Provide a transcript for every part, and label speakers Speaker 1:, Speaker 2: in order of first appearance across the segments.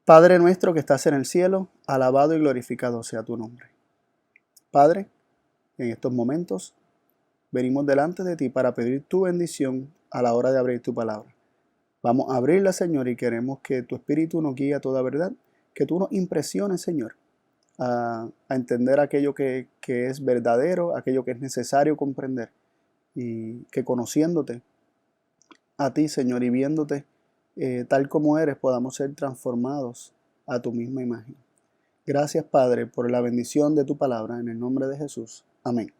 Speaker 1: Padre nuestro que estás en el cielo, alabado y glorificado sea tu nombre. Padre, en estos momentos venimos delante de ti para pedir tu bendición a la hora de abrir tu palabra. Vamos a abrirla, Señor, y queremos que tu Espíritu nos guíe a toda verdad, que tú nos impresiones, Señor, a entender aquello que es verdadero, aquello que es necesario comprender, y que conociéndote a ti, Señor, y viéndote tal como eres, podamos ser transformados a tu misma imagen. Gracias, Padre, por la bendición de tu palabra, en el nombre de Jesús. Amén.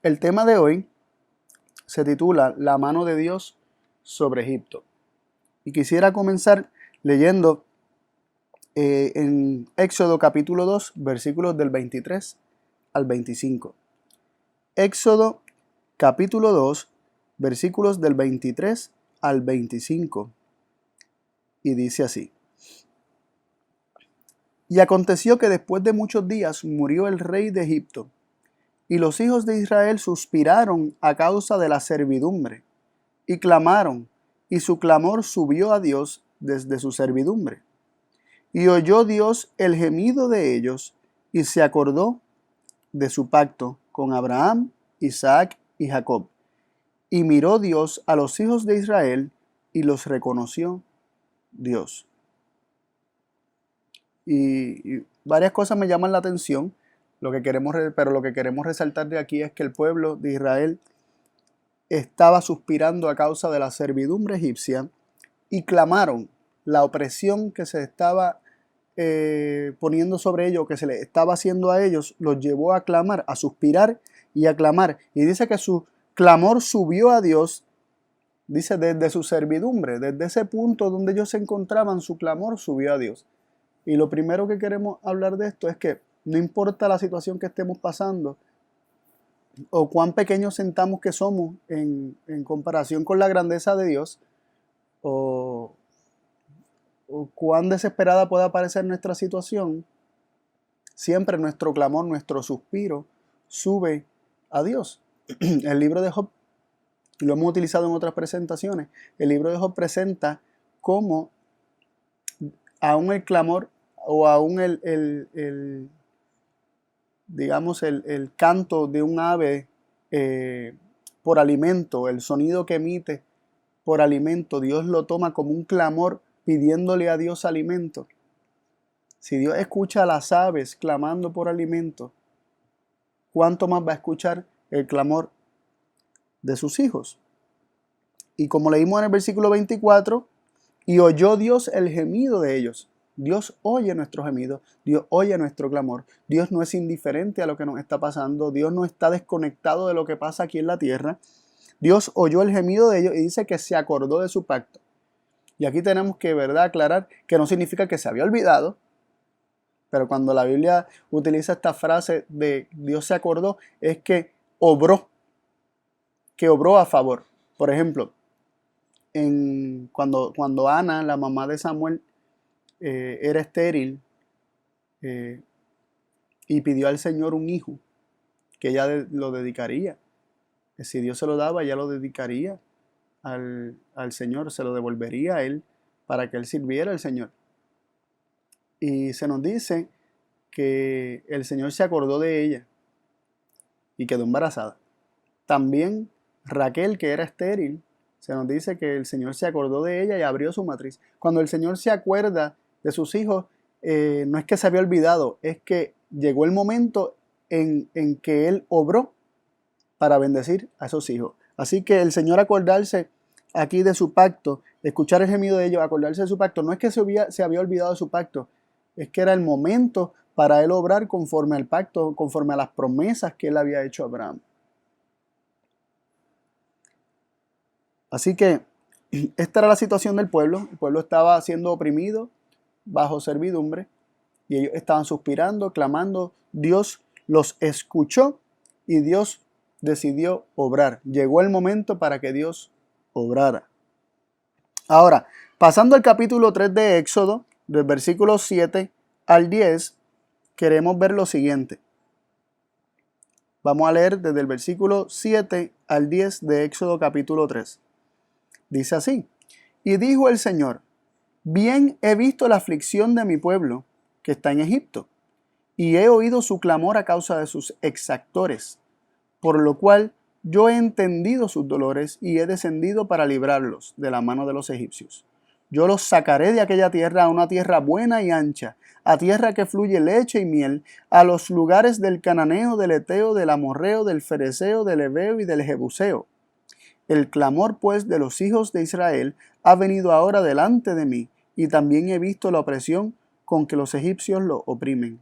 Speaker 1: El tema de hoy se titula La mano de Dios sobre Egipto. Y quisiera comenzar leyendo en Éxodo capítulo 2, versículos del 23 al 25. Éxodo capítulo 2, versículos del 23 al 25. Y dice así: Y aconteció que después de muchos días murió el rey de Egipto, y los hijos de Israel suspiraron a causa de la servidumbre, y clamaron, y su clamor subió a Dios desde su servidumbre. Y oyó Dios el gemido de ellos, y se acordó de su pacto con Abraham, Isaac y Jacob. Y miró Dios a los hijos de Israel, y los reconoció Dios. Y varias cosas me llaman la atención, pero lo que queremos resaltar de aquí es que el pueblo de Israel estaba suspirando a causa de la servidumbre egipcia y clamaron. La opresión que se estaba poniendo sobre ellos, que se les estaba haciendo a ellos, los llevó a clamar, a suspirar y a clamar. Y dice que su clamor subió a Dios, dice, desde su servidumbre, desde ese punto donde ellos se encontraban, su clamor subió a Dios. Y lo primero que queremos hablar de esto es que no importa la situación que estemos pasando o cuán pequeños sentamos que somos en comparación con la grandeza de Dios, o cuán desesperada pueda parecer nuestra situación, siempre nuestro clamor, nuestro suspiro sube a Dios. El libro de Job, lo hemos utilizado en otras presentaciones, el libro de Job presenta cómo aún el clamor o aún digamos, el canto de un ave por alimento, el sonido que emite por alimento, Dios lo toma como un clamor pidiéndole a Dios alimento. Si Dios escucha a las aves clamando por alimento, ¿cuánto más va a escuchar el clamor de sus hijos? Y como leímos en el versículo 24, y oyó Dios el gemido de ellos. Dios oye nuestros gemidos, Dios oye nuestro clamor. Dios no es indiferente a lo que nos está pasando, Dios no está desconectado de lo que pasa aquí en la tierra. Dios oyó el gemido de ellos y dice que se acordó de su pacto. Y aquí tenemos que, ¿verdad?, aclarar que no significa que se había olvidado, pero cuando la Biblia utiliza esta frase de Dios se acordó, es que obró a favor. Por ejemplo, cuando Ana, la mamá de Samuel, era estéril y pidió al Señor un hijo, que ella lo dedicaría. Si Dios se lo daba, ella lo dedicaría al Señor, se lo devolvería a Él para que Él sirviera al Señor. Y se nos dice que el Señor se acordó de ella y quedó embarazada. También Raquel, que era estéril, se nos dice que el Señor se acordó de ella y abrió su matriz. Cuando el Señor se acuerda de sus hijos, no es que se había olvidado, es que llegó el momento en que Él obró para bendecir a esos hijos. Así que el Señor acordarse aquí de su pacto, escuchar el gemido de ellos, acordarse de su pacto, no es que se había olvidado de su pacto, es que era el momento para Él obrar conforme al pacto, conforme a las promesas que Él había hecho a Abraham. Así que esta era la situación del pueblo. El pueblo estaba siendo oprimido bajo servidumbre y ellos estaban suspirando, clamando. Dios los escuchó y Dios decidió obrar. Llegó el momento para que Dios obrara. Ahora, pasando al capítulo 3 de Éxodo, del versículo 7 al 10, queremos ver lo siguiente. Vamos a leer desde el versículo 7 al 10 de Éxodo capítulo 3. Dice así: y dijo el Señor, bien he visto la aflicción de mi pueblo que está en Egipto, y he oído su clamor a causa de sus exactores, por lo cual yo he entendido sus dolores y he descendido para librarlos de la mano de los egipcios. Yo los sacaré de aquella tierra a una tierra buena y ancha, a tierra que fluye leche y miel, a los lugares del cananeo, del eteo, del amorreo, del fereceo, del heveo y del jebuseo. El clamor, pues, de los hijos de Israel ha venido ahora delante de mí, y también he visto la opresión con que los egipcios lo oprimen.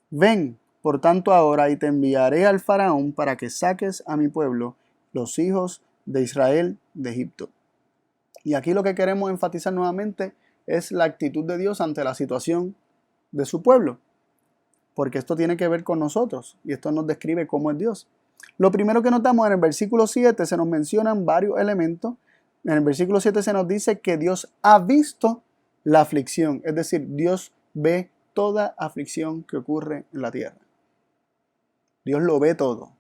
Speaker 1: Ven, por tanto, ahora, y te enviaré al faraón para que saques a mi pueblo, los hijos de Israel, de Egipto. Y aquí lo que queremos enfatizar nuevamente es la actitud de Dios ante la situación de su pueblo, porque esto tiene que ver con nosotros y esto nos describe cómo es Dios. Lo primero que notamos en el versículo 7 se nos mencionan varios elementos. En el versículo 7 se nos dice que Dios ha visto la aflicción, es decir, Dios ve toda aflicción que ocurre en la tierra. Dios lo ve todo.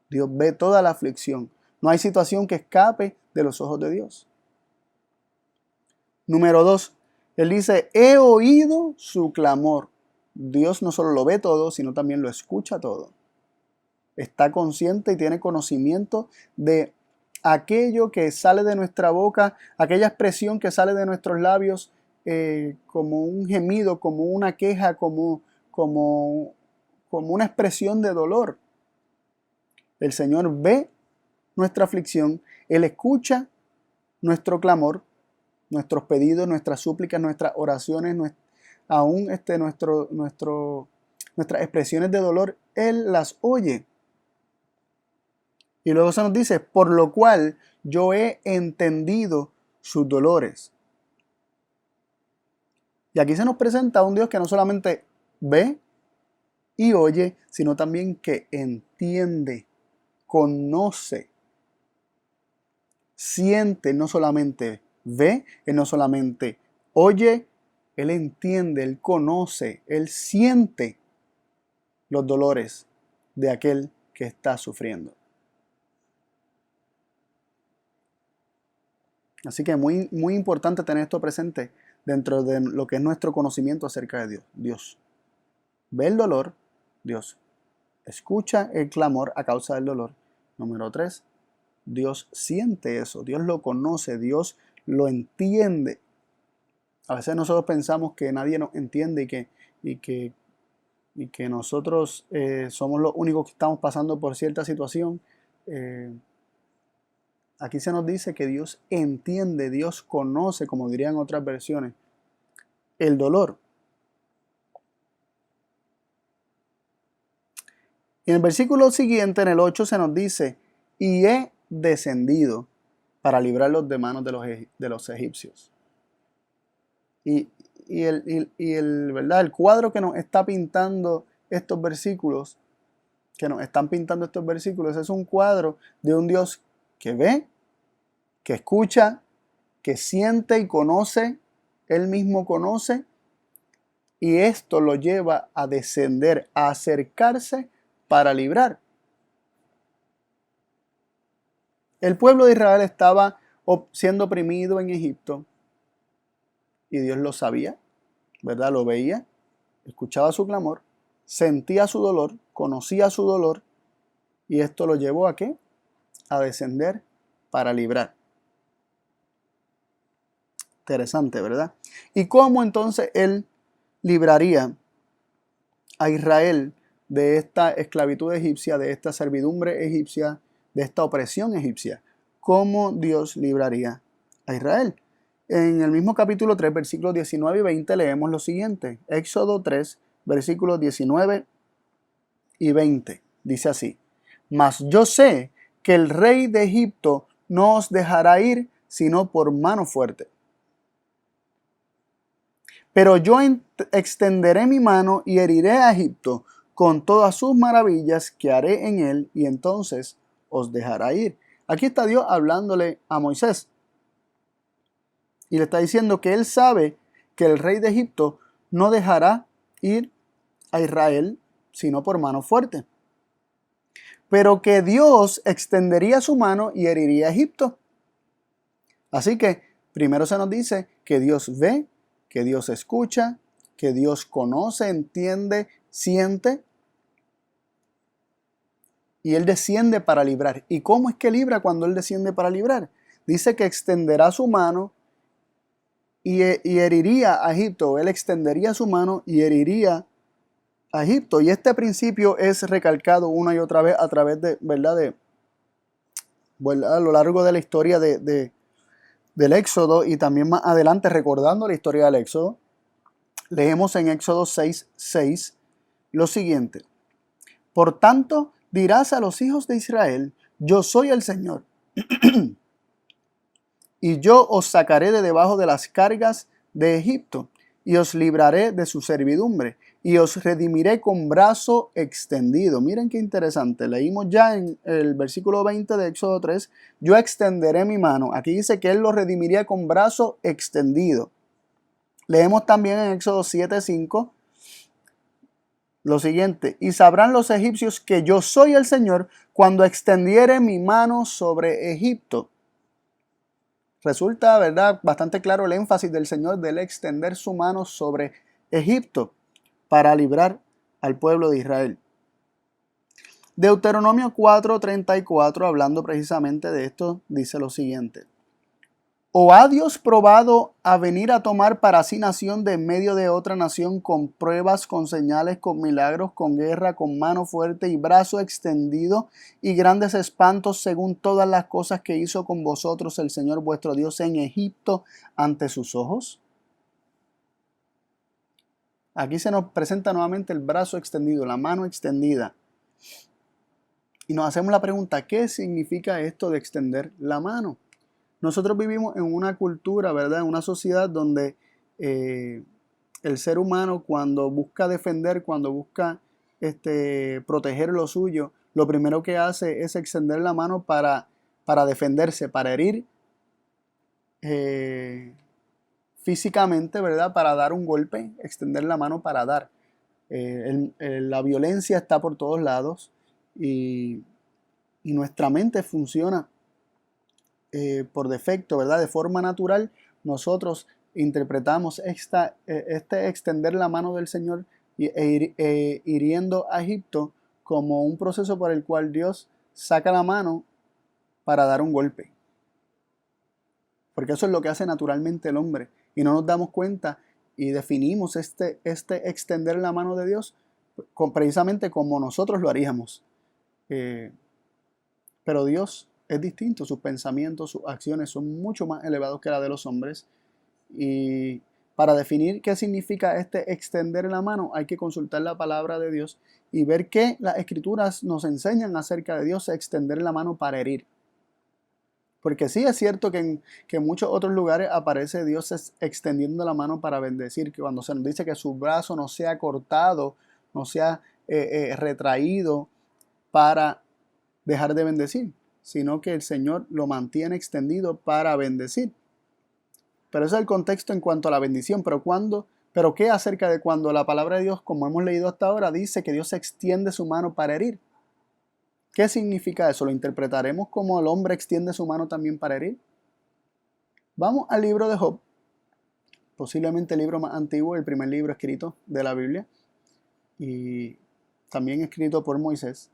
Speaker 1: Dios ve toda la aflicción. No hay situación que escape de los ojos de Dios. Número 2, Él dice, he oído su clamor. Dios no solo lo ve todo, sino también lo escucha todo. Está consciente y tiene conocimiento de aquello que sale de nuestra boca, aquella expresión que sale de nuestros labios, como un gemido, como una queja, como una expresión de dolor. El Señor ve nuestra aflicción, Él escucha nuestro clamor, nuestros pedidos, nuestras súplicas, nuestras oraciones, aún nuestras expresiones de dolor, Él las oye. Y luego se nos dice, por lo cual yo he entendido sus dolores. Y aquí se nos presenta un Dios que no solamente ve y oye, sino también que entiende, conoce, siente, no solamente ve, Él no solamente oye, Él entiende, Él conoce, Él siente los dolores de aquel que está sufriendo. Así que muy, muy importante tener esto presente dentro de lo que es nuestro conocimiento acerca de Dios. Dios ve el dolor, Dios escucha el clamor a causa del dolor. Número 3, Dios siente eso, Dios lo conoce, Dios lo entiende. A veces nosotros pensamos que nadie nos entiende y que nosotros somos los únicos que estamos pasando por cierta situación. Aquí se nos dice que Dios entiende, Dios conoce, como dirían otras versiones, el dolor. Y en el versículo siguiente, en el 8, se nos dice, y he descendido para librarlos de manos de los egipcios. Y ¿verdad? El cuadro que nos está pintando estos versículos, es un cuadro de un Dios que ve, que escucha, que siente y conoce, Él mismo conoce, y esto lo lleva a descender, a acercarse para librar. El pueblo de Israel estaba siendo oprimido en Egipto y Dios lo sabía, ¿verdad? Lo veía, escuchaba su clamor, sentía su dolor, conocía su dolor, y esto lo llevó ¿a qué? A descender para librar. Interesante, ¿verdad? ¿Y cómo entonces Él libraría a Israel de esta esclavitud egipcia, de esta servidumbre egipcia, de esta opresión egipcia? ¿Cómo Dios libraría a Israel? En el mismo capítulo 3, versículos 19 y 20 leemos lo siguiente. Éxodo 3, versículos 19 y 20. Dice así: mas yo sé que el rey de Egipto no os dejará ir sino por mano fuerte. Pero yo extenderé mi mano y heriré a Egipto con todas sus maravillas que haré en él, y entonces os dejará ir. Aquí está Dios hablándole a Moisés. Y le está diciendo que él sabe que el rey de Egipto no dejará ir a Israel sino por mano fuerte. Pero que Dios extendería su mano y heriría a Egipto. Así que primero se nos dice que Dios ve, que Dios escucha, que Dios conoce, entiende, siente, y Él desciende para librar. ¿Y cómo es que libra cuando Él desciende para librar? Dice que extenderá su mano y heriría a Egipto. Él extendería su mano y heriría a Egipto. Y este principio es recalcado una y otra vez a través de, ¿verdad? A lo largo de la historia del Éxodo, y también más adelante recordando la historia del Éxodo. Leemos en Éxodo 6:6 lo siguiente: por tanto, dirás a los hijos de Israel: yo soy el Señor, y yo os sacaré de debajo de las cargas de Egipto, y os libraré de su servidumbre, y os redimiré con brazo extendido. Miren qué interesante. Leímos ya en el versículo 20 de Éxodo 3, yo extenderé mi mano. Aquí dice que Él los redimiría con brazo extendido. Leemos también en Éxodo 7:5 lo siguiente: y sabrán los egipcios que yo soy el Señor cuando extendiere mi mano sobre Egipto. Resulta, ¿verdad?, bastante claro el énfasis del Señor del extender su mano sobre Egipto para librar al pueblo de Israel. Deuteronomio 4:34, hablando precisamente de esto, dice lo siguiente: ¿o ha Dios probado a venir a tomar para sí nación de en medio de otra nación, con pruebas, con señales, con milagros, con guerra, con mano fuerte y brazo extendido y grandes espantos, según todas las cosas que hizo con vosotros el Señor vuestro Dios en Egipto ante sus ojos? Aquí se nos presenta nuevamente el brazo extendido, la mano extendida. Y nos hacemos la pregunta: ¿qué significa esto de extender la mano? Nosotros vivimos en una cultura, ¿verdad?, en una sociedad donde el ser humano, cuando busca defender, cuando busca proteger lo suyo, lo primero que hace es extender la mano para defenderse, para herir físicamente, ¿verdad?, para dar un golpe, extender la mano para dar. La violencia está por todos lados y nuestra mente funciona por defecto, ¿verdad? De forma natural, nosotros interpretamos este extender la mano del Señor hiriendo a Egipto como un proceso por el cual Dios saca la mano para dar un golpe. Porque eso es lo que hace naturalmente el hombre. Y no nos damos cuenta y definimos este extender la mano de Dios precisamente como nosotros lo haríamos. Pero Dios es distinto, sus pensamientos, sus acciones son mucho más elevados que la de los hombres. Y para definir qué significa extender la mano, hay que consultar la palabra de Dios y ver qué las escrituras nos enseñan acerca de Dios extender la mano para herir. Porque sí es cierto que en muchos otros lugares aparece Dios extendiendo la mano para bendecir, que cuando se nos dice que su brazo no sea cortado, no sea retraído para dejar de bendecir, sino que el Señor lo mantiene extendido para bendecir. Pero ese es el contexto en cuanto a la bendición. Pero ¿qué acerca de cuando la palabra de Dios, como hemos leído hasta ahora, dice que Dios extiende su mano para herir? ¿Qué significa eso? ¿Lo interpretaremos como el hombre extiende su mano también para herir? Vamos al libro de Job, posiblemente el libro más antiguo, el primer libro escrito de la Biblia, y también escrito por Moisés,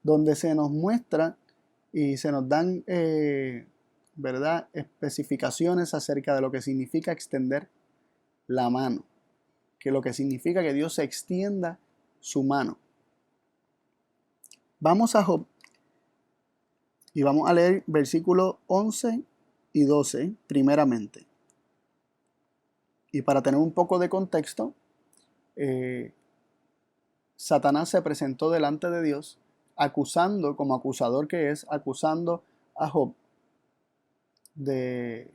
Speaker 1: donde se nos muestra y se nos dan ¿verdad?, especificaciones acerca de lo que significa extender la mano, que lo que significa que Dios extienda su mano. Vamos a Job y vamos a leer versículos 11 y 12 primeramente. Y para tener un poco de contexto, Satanás se presentó delante de Dios acusando, como acusador que es, acusando a Job de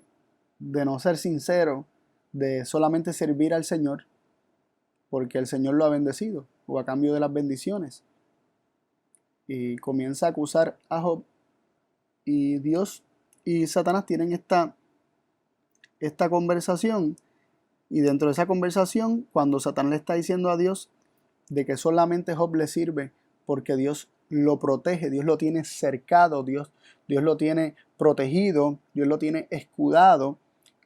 Speaker 1: no ser sincero, de solamente servir al Señor porque el Señor lo ha bendecido o a cambio de las bendiciones. Y comienza a acusar a Job, y Dios y Satanás tienen esta conversación, y dentro de esa conversación, cuando Satanás le está diciendo a Dios de que solamente Job le sirve porque Dios lo protege, Dios lo tiene cercado, Dios lo tiene protegido, Dios lo tiene escudado.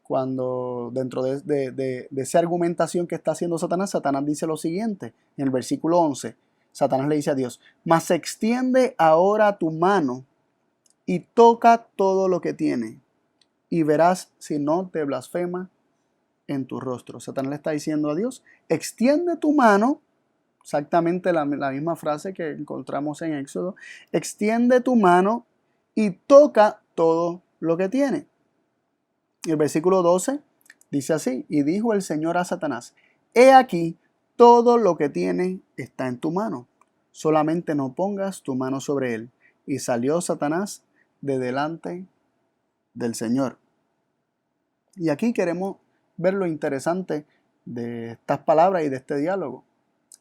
Speaker 1: Cuando dentro de esa argumentación que está haciendo Satanás, Satanás dice lo siguiente, en el versículo 11, Satanás le dice a Dios: mas extiende ahora tu mano y toca todo lo que tiene, y verás si no te blasfema en tu rostro. Satanás le está diciendo a Dios: extiende tu mano, exactamente la misma frase que encontramos en Éxodo, extiende tu mano y toca todo lo que tiene. El versículo 12 dice así: y dijo el Señor a Satanás: he aquí, todo lo que tiene está en tu mano, solamente no pongas tu mano sobre él. Y salió Satanás de delante del Señor. Y aquí queremos ver lo interesante de estas palabras y de este diálogo.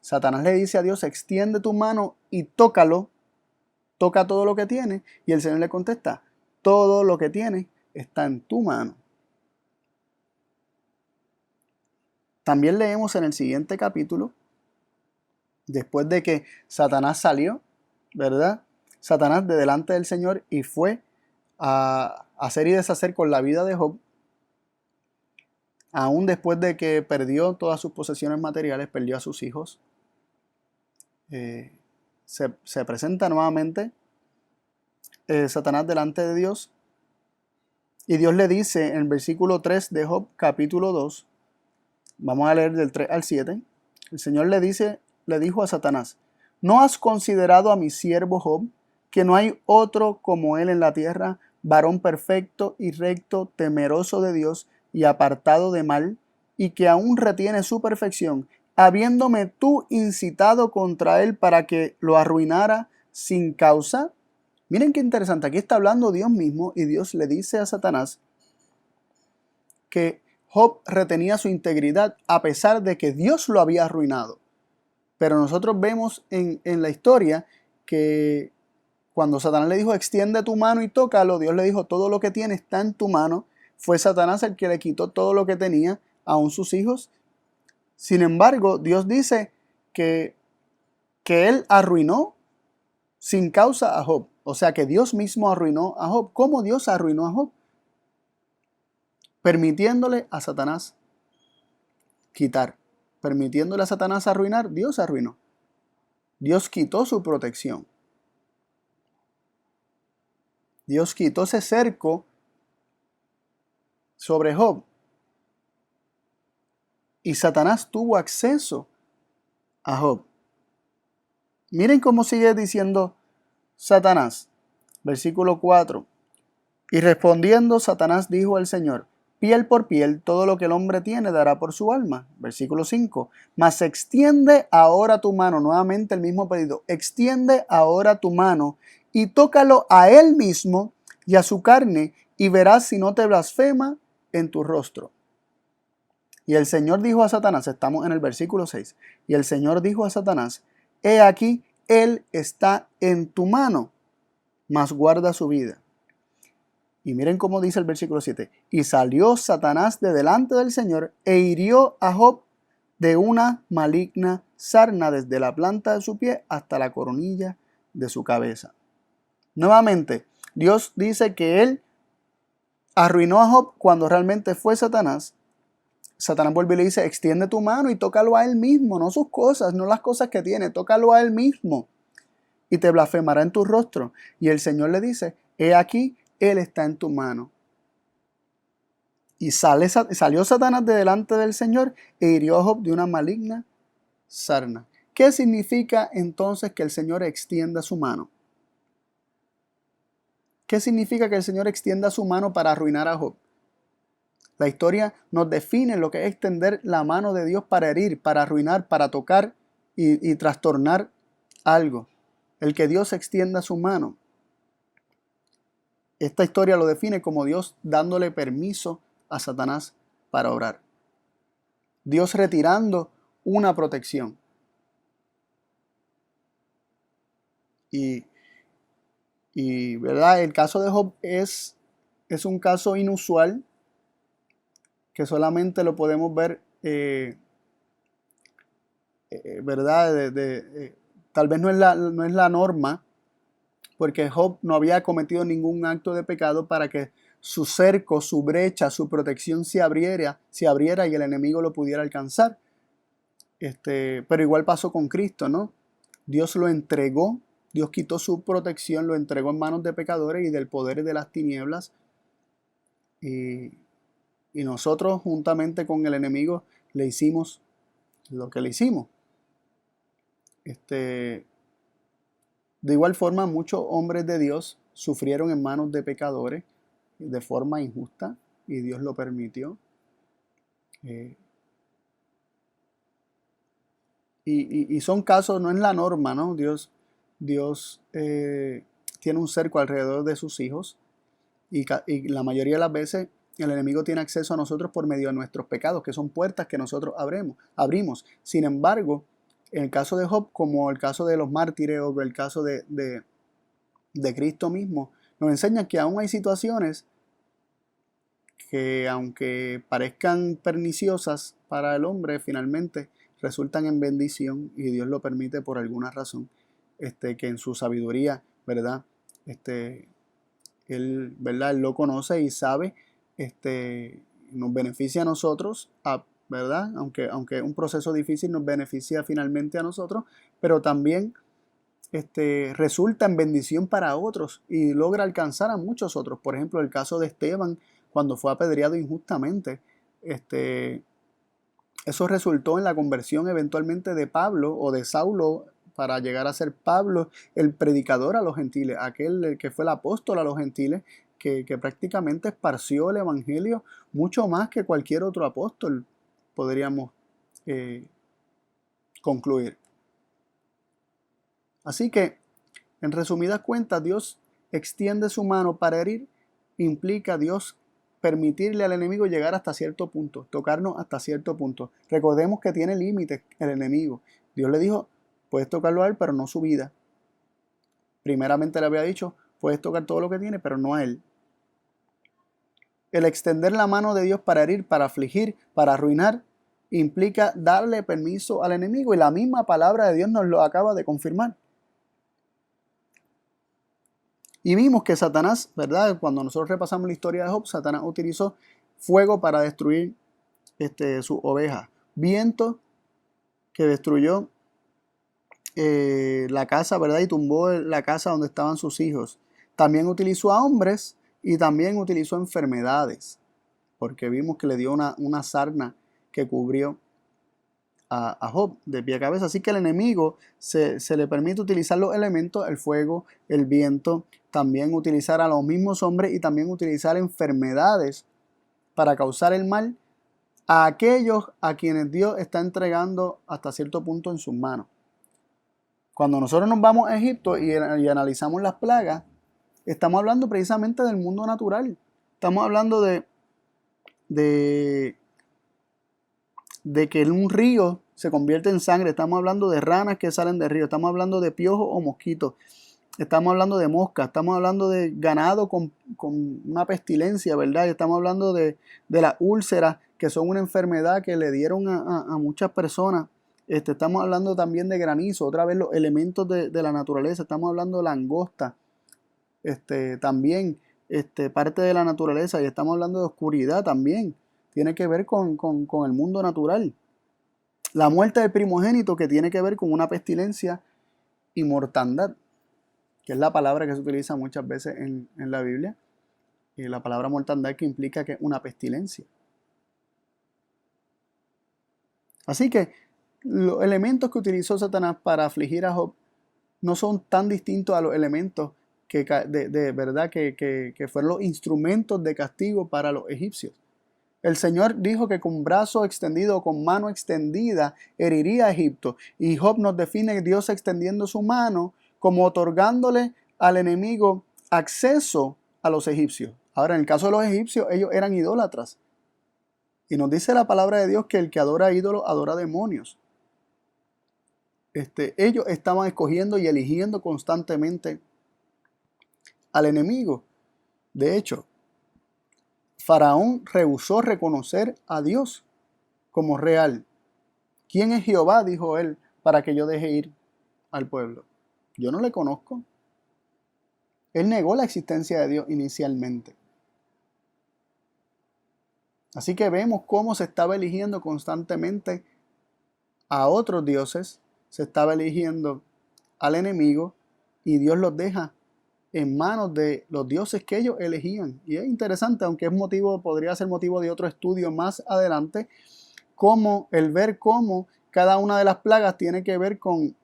Speaker 1: Satanás le dice a Dios: extiende tu mano y tócalo, toca todo lo que tiene. Y el Señor le contesta: todo lo que tiene está en tu mano. También leemos en el siguiente capítulo, después de que Satanás salió, ¿verdad? Satanás de delante del Señor y fue a hacer y deshacer con la vida de Job. Aún después de que perdió todas sus posesiones materiales, perdió a sus hijos, se presenta nuevamente Satanás delante de Dios. Y Dios le dice en el versículo 3 de Job, capítulo 2, vamos a leer del 3 al 7. El Señor le dijo a Satanás: ¿no has considerado a mi siervo Job, que no hay otro como él en la tierra, varón perfecto y recto, temeroso de Dios y apartado de mal, y que aún retiene su perfección, habiéndome tú incitado contra él para que lo arruinara sin causa? Miren qué interesante, aquí está hablando Dios mismo, y Dios le dice a Satanás que Job retenía su integridad a pesar de que Dios lo había arruinado. Pero nosotros vemos en la historia que cuando Satanás le dijo: extiende tu mano y tócalo, Dios le dijo: todo lo que tiene está en tu mano. Fue Satanás el que le quitó todo lo que tenía, aún sus hijos. Sin embargo, Dios dice que él arruinó sin causa a Job. O sea que Dios mismo arruinó a Job. ¿Cómo Dios arruinó a Job? Permitiéndole a Satanás quitar. Permitiéndole a Satanás arruinar, Dios arruinó. Dios quitó su protección. Dios quitó ese cerco sobre Job. Y Satanás tuvo acceso a Job. Miren cómo sigue diciendo Satanás. Versículo 4. Y respondiendo, Satanás dijo al Señor: piel por piel, todo lo que el hombre tiene dará por su alma. Versículo 5. Mas extiende ahora tu mano, nuevamente el mismo pedido, extiende ahora tu mano y tócalo a él mismo y a su carne, y verás si no te blasfema en tu rostro. Y el Señor dijo a Satanás, estamos en el versículo 6, y el Señor dijo a Satanás: he aquí, él está en tu mano, mas guarda su vida. Y miren cómo dice el versículo 7. Y salió Satanás de delante del Señor e hirió a Job de una maligna sarna desde la planta de su pie hasta la coronilla de su cabeza. Nuevamente, Dios dice que él arruinó a Job cuando realmente fue Satanás. Satanás vuelve y le dice: extiende tu mano y tócalo a él mismo, no sus cosas, no las cosas que tiene, tócalo a él mismo y te blasfemará en tu rostro. Y el Señor le dice: he aquí, él está en tu mano. Y salió Satanás de delante del Señor e hirió a Job de una maligna sarna. ¿Qué significa entonces que el Señor extienda su mano? ¿Qué significa que el Señor extienda su mano para arruinar a Job? La historia nos define lo que es extender la mano de Dios para herir, para arruinar, para tocar y trastornar algo. El que Dios extienda su mano. Esta historia lo define como Dios dándole permiso a Satanás para obrar. Dios retirando una protección. Y ¿verdad? El caso de Job es un caso inusual que solamente lo podemos ver, ¿verdad? Tal vez no es la norma, porque Job no había cometido ningún acto de pecado para que su cerco, su brecha, su protección se abriera y el enemigo lo pudiera alcanzar. Pero igual pasó con Cristo, ¿no? Dios lo entregó, Dios quitó su protección, lo entregó en manos de pecadores y del poder de las tinieblas. Y nosotros, juntamente con el enemigo, le hicimos lo que le hicimos. De igual forma, muchos hombres de Dios sufrieron en manos de pecadores de forma injusta y Dios lo permitió. Y son casos, no es la norma, ¿no? Dios tiene un cerco alrededor de sus hijos y la mayoría de las veces el enemigo tiene acceso a nosotros por medio de nuestros pecados, que son puertas que nosotros abrimos. Sin embargo, en el caso de Job, como el caso de los mártires o el caso de Cristo mismo, nos enseña que aún hay situaciones que, aunque parezcan perniciosas para el hombre, finalmente resultan en bendición y Dios lo permite por alguna razón, que en su sabiduría, ¿verdad? Él lo conoce y sabe, nos beneficia a nosotros, ¿verdad? Aunque un proceso difícil nos beneficia finalmente a nosotros, pero también resulta en bendición para otros y logra alcanzar a muchos otros. Por ejemplo, el caso de Esteban, cuando fue apedreado injustamente, eso resultó en la conversión eventualmente de Pablo o de Saulo para llegar a ser Pablo, el predicador a los gentiles, aquel que fue el apóstol a los gentiles, que prácticamente esparció el evangelio mucho más que cualquier otro apóstol, podríamos concluir. Así que, en resumidas cuentas, Dios extiende su mano para herir, implica Dios permitirle al enemigo llegar hasta cierto punto, tocarnos hasta cierto punto. Recordemos que tiene límites el enemigo. Dios le dijo, puedes tocarlo a él, pero no su vida. Primeramente le había dicho, puedes tocar todo lo que tiene, pero no a él. El extender la mano de Dios para herir, para afligir, para arruinar, implica darle permiso al enemigo, y la misma palabra de Dios nos lo acaba de confirmar. Y vimos que Satanás, ¿verdad? Cuando nosotros repasamos la historia de Job, Satanás utilizó fuego para destruir sus ovejas. Viento que destruyó la casa, ¿verdad? Y tumbó la casa donde estaban sus hijos. También utilizó a hombres y también utilizó enfermedades. Porque vimos que le dio una sarna que cubrió a Job de pie a cabeza. Así que el enemigo se le permite utilizar los elementos, el fuego, el viento, también utilizar a los mismos hombres y también utilizar enfermedades para causar el mal a aquellos a quienes Dios está entregando hasta cierto punto en sus manos. Cuando nosotros nos vamos a Egipto y analizamos las plagas, estamos hablando precisamente del mundo natural. Estamos hablando de que un río se convierte en sangre. Estamos hablando de ranas que salen del río. Estamos hablando de piojos o mosquitos. Estamos hablando de moscas. Estamos hablando de ganado con una pestilencia, ¿verdad? Y estamos hablando de las úlceras, que son una enfermedad que le dieron a muchas personas. Estamos hablando también de granizo. Otra vez los elementos de la naturaleza. Estamos hablando de langosta. También parte de la naturaleza. Y estamos hablando de oscuridad también. Tiene que ver con el mundo natural. La muerte del primogénito, que tiene que ver con una pestilencia y mortandad, que es la palabra que se utiliza muchas veces en la Biblia. Y la palabra mortandad, que implica que es una pestilencia. Así que los elementos que utilizó Satanás para afligir a Job no son tan distintos a los elementos verdad que fueron los instrumentos de castigo para los egipcios. El Señor dijo que con brazo extendido o con mano extendida heriría a Egipto. Y Job nos define Dios extendiendo su mano como otorgándole al enemigo acceso a los egipcios. Ahora, en el caso de los egipcios, ellos eran idólatras. Y nos dice la palabra de Dios que el que adora ídolos adora demonios. Ellos estaban escogiendo y eligiendo constantemente al enemigo. De hecho, Faraón rehusó reconocer a Dios como real. ¿Quién es Jehová?, dijo él, para que yo deje ir al pueblo. Yo no le conozco. Él negó la existencia de Dios inicialmente. Así que vemos cómo se estaba eligiendo constantemente a otros dioses, se estaba eligiendo al enemigo y Dios los deja en manos de los dioses que ellos elegían. Y es interesante, aunque es motivo, podría ser motivo de otro estudio más adelante, cómo el ver cómo cada una de las plagas tiene que ver con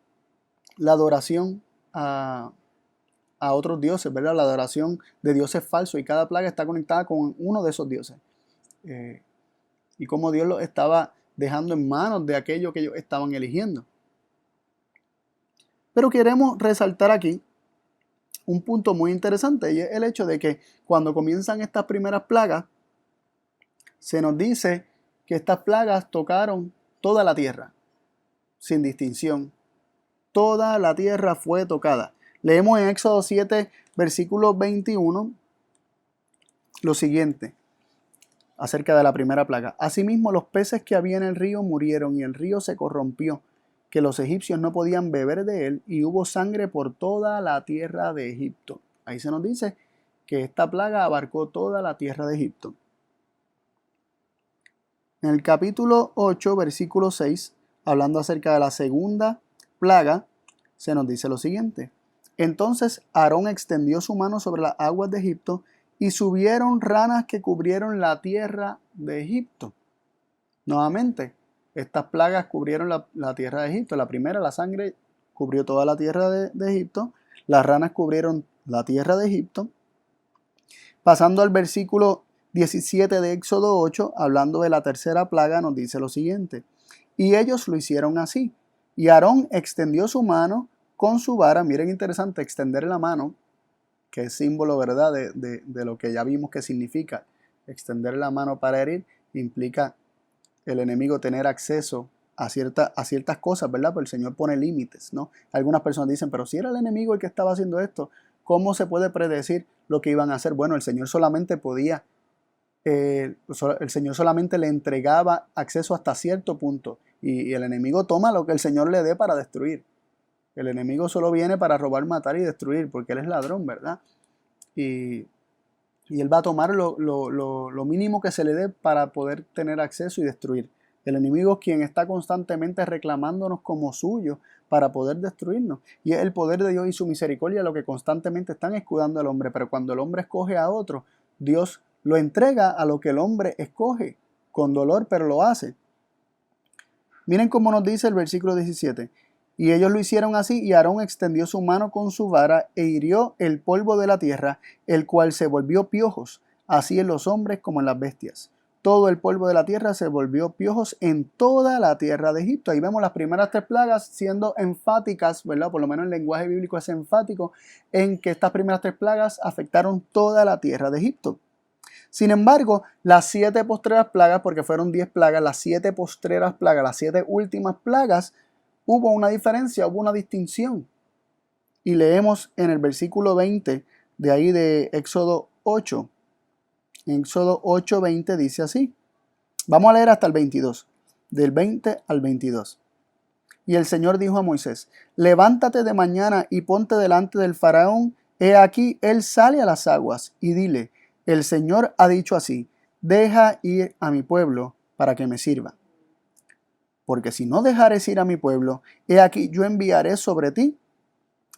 Speaker 1: la adoración a otros dioses, ¿verdad? La adoración de dioses falsos, y cada plaga está conectada con uno de esos dioses. Y cómo Dios los estaba dejando en manos de aquello que ellos estaban eligiendo. Pero queremos resaltar aquí un punto muy interesante, y es el hecho de que cuando comienzan estas primeras plagas, se nos dice que estas plagas tocaron toda la tierra, sin distinción. Toda la tierra fue tocada. Leemos en Éxodo 7, versículo 21, lo siguiente, acerca de la primera plaga. Asimismo, los peces que había en el río murieron, y el río se corrompió, que los egipcios no podían beber de él, y hubo sangre por toda la tierra de Egipto. Ahí se nos dice que esta plaga abarcó toda la tierra de Egipto. En el capítulo 8, versículo 6, hablando acerca de la segunda plaga, se nos dice lo siguiente. Entonces Aarón extendió su mano sobre las aguas de Egipto, y subieron ranas que cubrieron la tierra de Egipto. Nuevamente, estas plagas cubrieron la tierra de Egipto. La primera, la sangre, cubrió toda la tierra de Egipto. Las ranas cubrieron la tierra de Egipto. Pasando al versículo 17 de Éxodo 8, hablando de la tercera plaga, nos dice lo siguiente. Y ellos lo hicieron así. Y Aarón extendió su mano con su vara. Miren, interesante, extender la mano, que es símbolo, ¿verdad?, de lo que ya vimos que significa. Extender la mano para herir implica el enemigo tener acceso a ciertas cosas, ¿verdad? Pero el Señor pone límites, ¿no? Algunas personas dicen, pero si era el enemigo el que estaba haciendo esto, ¿cómo se puede predecir lo que iban a hacer? Bueno, el Señor solamente podía, el Señor solamente le entregaba acceso hasta cierto punto, y el enemigo toma lo que el Señor le dé para destruir. El enemigo solo viene para robar, matar y destruir, porque él es ladrón, ¿verdad? Y él va a tomar lo mínimo que se le dé para poder tener acceso y destruir. El enemigo es quien está constantemente reclamándonos como suyo para poder destruirnos. Y es el poder de Dios y su misericordia lo que constantemente están escudando al hombre. Pero cuando el hombre escoge a otro, Dios lo entrega a lo que el hombre escoge. Con dolor, pero lo hace. Miren cómo nos dice el versículo 17. Y ellos lo hicieron así, y Aarón extendió su mano con su vara e hirió el polvo de la tierra, el cual se volvió piojos, así en los hombres como en las bestias. Todo el polvo de la tierra se volvió piojos en toda la tierra de Egipto. Ahí vemos las primeras tres plagas siendo enfáticas, ¿verdad? Por lo menos el lenguaje bíblico es enfático en que estas primeras tres plagas afectaron toda la tierra de Egipto. Sin embargo, las 7 postreras plagas, porque fueron 10 plagas, las 7 postreras plagas, las 7 últimas plagas, hubo una diferencia, hubo una distinción. Y leemos en el versículo 20 de ahí de Éxodo 8. En Éxodo 8:20 dice así. Vamos a leer hasta el 22. Del 20 al 22. Y el Señor dijo a Moisés, levántate de mañana y ponte delante del faraón. He aquí, él sale a las aguas. Y dile, el Señor ha dicho así, deja ir a mi pueblo para que me sirva. Porque si no dejares ir a mi pueblo, he aquí yo enviaré sobre ti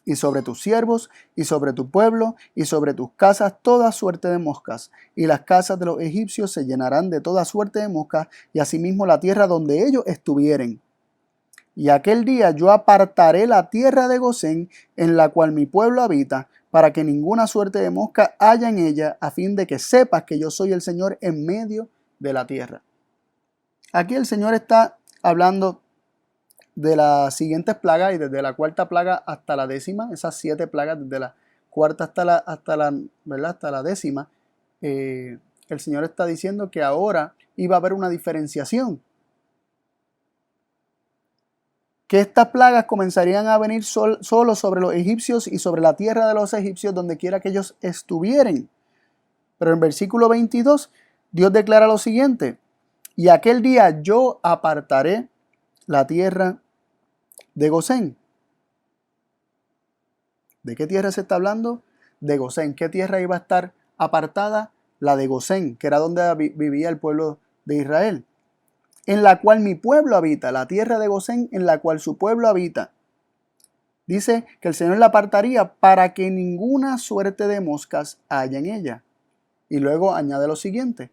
Speaker 1: y sobre tus siervos y sobre tu pueblo y sobre tus casas toda suerte de moscas, y las casas de los egipcios se llenarán de toda suerte de moscas, y asimismo la tierra donde ellos estuvieren. Y aquel día yo apartaré la tierra de Gosén, en la cual mi pueblo habita, para que ninguna suerte de mosca haya en ella, a fin de que sepas que yo soy el Señor en medio de la tierra. Aquí el Señor está hablando de las siguientes plagas, y desde la cuarta plaga hasta la décima, esas 7 plagas, desde la cuarta hasta la décima, el Señor está diciendo que ahora iba a haber una diferenciación. Que estas plagas comenzarían a venir solo sobre los egipcios y sobre la tierra de los egipcios, donde quiera que ellos estuvieran. Pero en versículo 22, Dios declara lo siguiente: y aquel día yo apartaré la tierra de Gosén. ¿De qué tierra se está hablando? de Gosén. ¿Qué tierra iba a estar apartada? La de Gosén, que era donde vivía el pueblo de Israel. En la cual mi pueblo habita, la tierra de Gosén en la cual su pueblo habita. Dice que el Señor la apartaría para que ninguna suerte de moscas haya en ella. Y luego añade lo siguiente: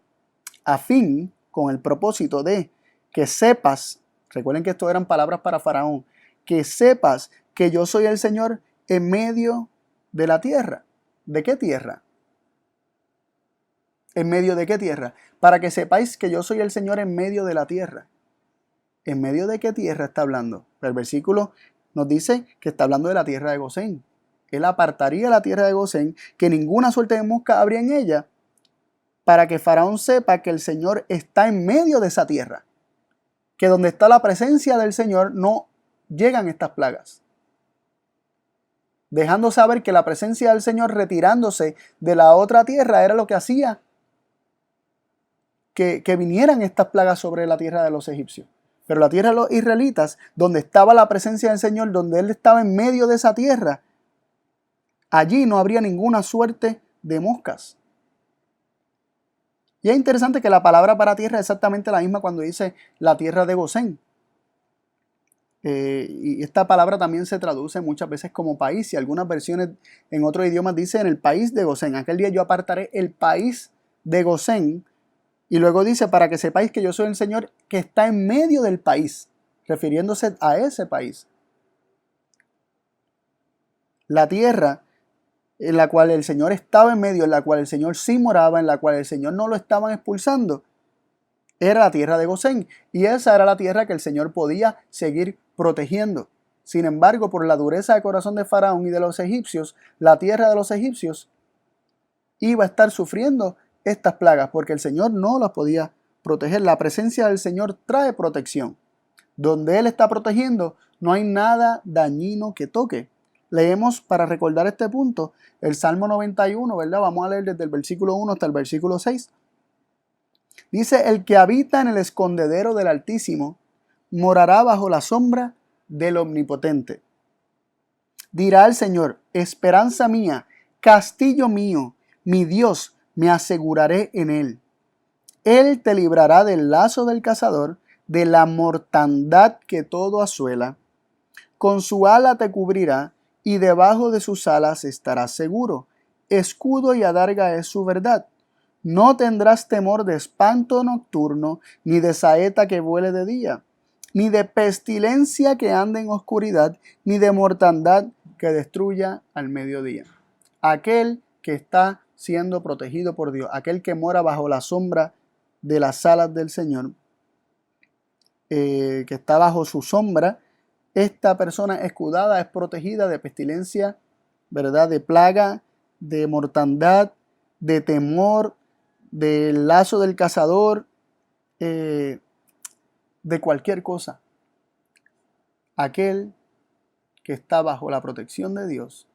Speaker 1: a fin, con el propósito de que sepas, recuerden que esto eran palabras para Faraón, que sepas que yo soy el Señor en medio de la tierra. ¿De qué tierra? ¿En medio de qué tierra? Para que sepáis que yo soy el Señor en medio de la tierra. ¿En medio de qué tierra está hablando? El versículo nos dice que está hablando de la tierra de Gosén. Él apartaría la tierra de Gosén, que ninguna suerte de mosca habría en ella, para que Faraón sepa que el Señor está en medio de esa tierra. Que donde está la presencia del Señor no llegan estas plagas. Dejando saber que la presencia del Señor retirándose de la otra tierra era lo que hacía que vinieran estas plagas sobre la tierra de los egipcios. Pero la tierra de los israelitas, donde estaba la presencia del Señor, donde Él estaba en medio de esa tierra, allí no habría ninguna suerte de moscas. Y es interesante que la palabra para tierra es exactamente la misma cuando dice la tierra de Gosén. Y esta palabra también se traduce muchas veces como país, y algunas versiones en otros idiomas dicen el país de Gosén. Aquel día yo apartaré el país de Gosén. Y luego dice, para que sepáis que yo soy el Señor que está en medio del país, refiriéndose a ese país. La tierra en la cual el Señor estaba en medio, en la cual el Señor sí moraba, en la cual el Señor no lo estaban expulsando, era la tierra de Gosén. Y esa era la tierra que el Señor podía seguir protegiendo. Sin embargo, por la dureza de corazón de Faraón y de los egipcios, la tierra de los egipcios iba a estar sufriendo estas plagas, porque el Señor no las podía proteger. La presencia del Señor trae protección. Donde Él está protegiendo, no hay nada dañino que toque. Leemos, para recordar este punto, el Salmo 91, ¿verdad? Vamos a leer desde el versículo 1 hasta el versículo 6. Dice, el que habita en el escondedero del Altísimo, morará bajo la sombra del Omnipotente. Dirá el Señor, esperanza mía, castillo mío, mi Dios, me aseguraré en él. Él te librará del lazo del cazador, de la mortandad que todo asuela. Con su ala te cubrirá, y debajo de sus alas estarás seguro. Escudo y adarga es su verdad. No tendrás temor de espanto nocturno, ni de saeta que vuele de día, ni de pestilencia que ande en oscuridad, ni de mortandad que destruya al mediodía. Aquel que está siendo protegido por Dios, aquel que mora bajo la sombra de las alas del Señor, que está bajo su sombra, esta persona escudada es protegida de pestilencia, ¿verdad? De plaga, de mortandad, de temor, del lazo del cazador, de cualquier cosa. Aquel que está bajo la protección de Dios,